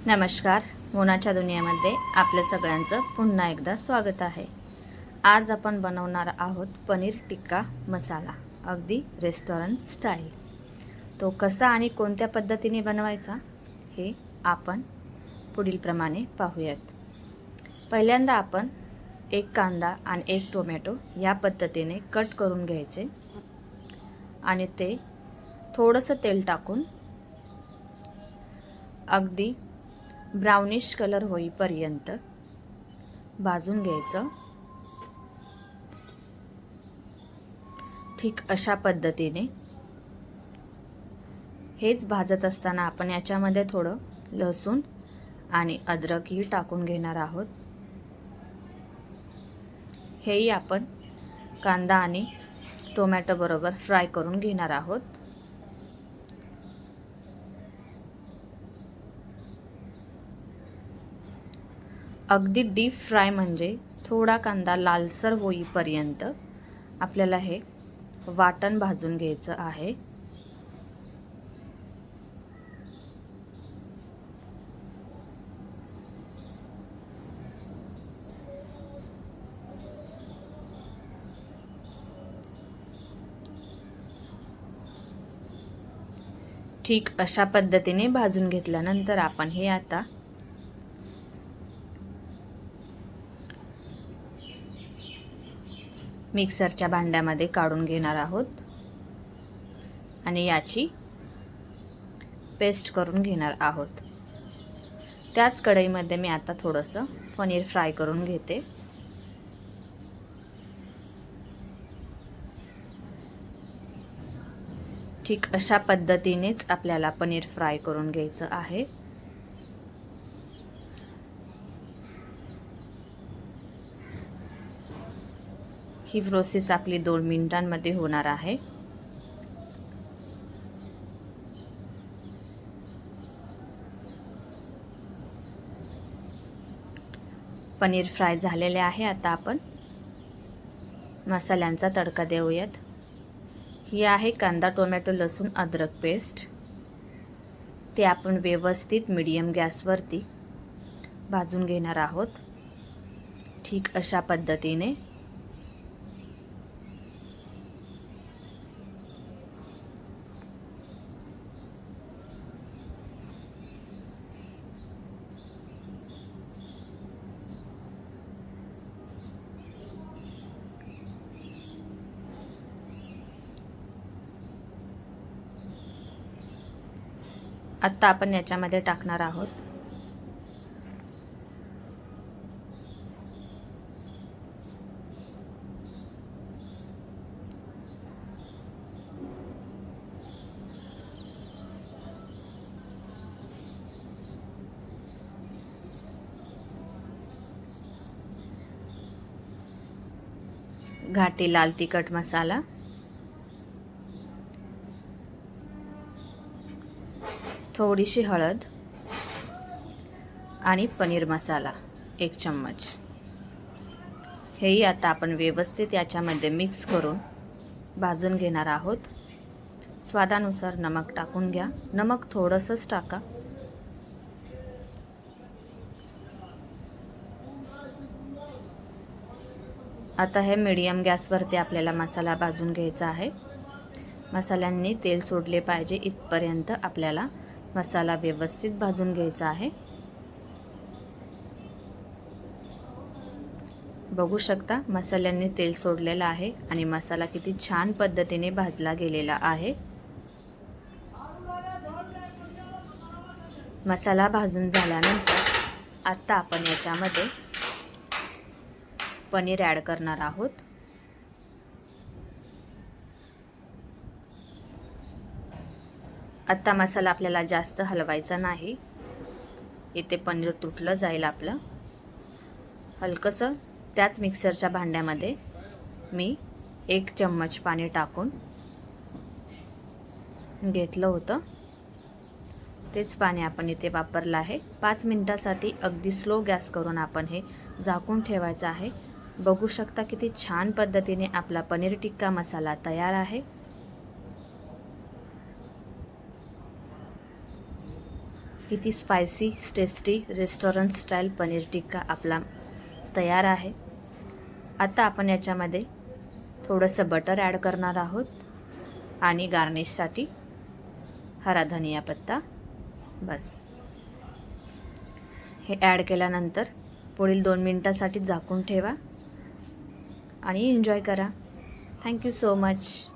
नमस्कार. मोनाच्या दुनियेमध्ये आपल्या सगळ्यांचं पुन्हा एकदा स्वागत आहे. आज आपण बनवणार आहोत पनीर टिक्का मसाला, अगदी रेस्टॉरंट स्टाईल. तो कसा आणि कोणत्या पद्धतीने बनवायचा हे आपण पुढील प्रमाणे पाहूयात. पहिल्यांदा आपण एक कांदा आणि एक टोमॅटो या पद्धतीने कट करून घ्यायचे आणि ते थोडंसं तेल टाकून अगदी ब्राउनिश कलर होईपर्यंत भाजून घ्यायचं. ठीक अशा पद्धतीने हेच भाजत असताना आपण याच्यामध्ये थोडं लसूण आणि अद्रकही टाकून घेणार आहोत. हेही आपण कांदा आणि टोमॅटो बरोबर फ्राय करून घेणार आहोत. अगदी डीप फ्राय म्हणजे थोडा कांदा लालसर होईपर्यंत आपल्याला हे वाटण भाजून घ्यायचं आहे. ठीक अशा पद्धतीने भाजून घेतल्यानंतर आपण हे आता मिक्सरच्या भांड्यामध्ये काढून घेणार आहोत आणि याची पेस्ट करून घेणार आहोत. त्याच कढईमध्ये मी आता थोडंसं पनीर फ्राय करून घेते. ठीक अशा पद्धतीनेच आपल्याला पनीर फ्राय करून घ्यायचं आहे. ही प्रोसेस आपली 2 मिनिटांमध्ये होणार आहे. पनीर फ्राय झालेले आहे. आता आपण मसाल्यांचा तडका देऊयात. ही आहे कांदा, टोमॅटो, लसूण, अद्रक पेस्ट. ते आपण व्यवस्थित मीडियम गॅसवरती भाजून घेणार आहोत. ठीक अशा पद्धतीने आता आपण याच्यामध्ये टाकणार आहोत घाटी लाल तिखट मसाला, थोडीशी हळद आणि पनीर मसाला 1 चम्मच. हेही आता आपण व्यवस्थित याच्यामध्ये मिक्स करून भाजून घेणार आहोत. स्वादानुसार नमक टाकून घ्या. नमक थोडंसंच टाका. आता हे मीडियम गॅसवरती आपल्याला मसाला भाजून घ्यायचा आहे. मसाल्यांनी तेल सोडले पाहिजे इथपर्यंत आपल्याला मसाला व्यवस्थित भाजून घ्यायचा आहे. बघू शकता मसाल्यांनी तेल सोडलेलं आहे आणि मसाला किती छान पद्धतीने भाजला गेलेला आहे. मसाला भाजून झाल्यानंतर आता आपण याच्यामध्ये पनीर ॲड करणार आहोत. आता मसाला आपल्याला जास्त हलवायचा नाही. इथे पनीर तुटलं जाईल आपलं. हलकंसं त्याच मिक्सरच्या भांड्यामध्ये मी 1 चम्मच पाणी टाकून घेतलं होतं. तेच पाणी आपण इथे वापरलं आहे. 5 मिनिटासाठी अगदी स्लो गॅस करून आपण हे झाकून ठेवायचं आहे. बघू शकता किती छान पद्धतीने आपला पनीर टिक्का मसाला तयार आहे. किती spicy tasty restaurant style paneer tikka आपला तयार आहे. आता आपण याच्यामध्ये थोडंसं बटर ॲड करणार आहोत आणि गार्निशसाठी हरा धनिया पत्ता. बस हे ॲड केल्यानंतर पुढील 2 मिनिटासाठी झाकून ठेवा आणि एन्जॉय करा. Thank you so much.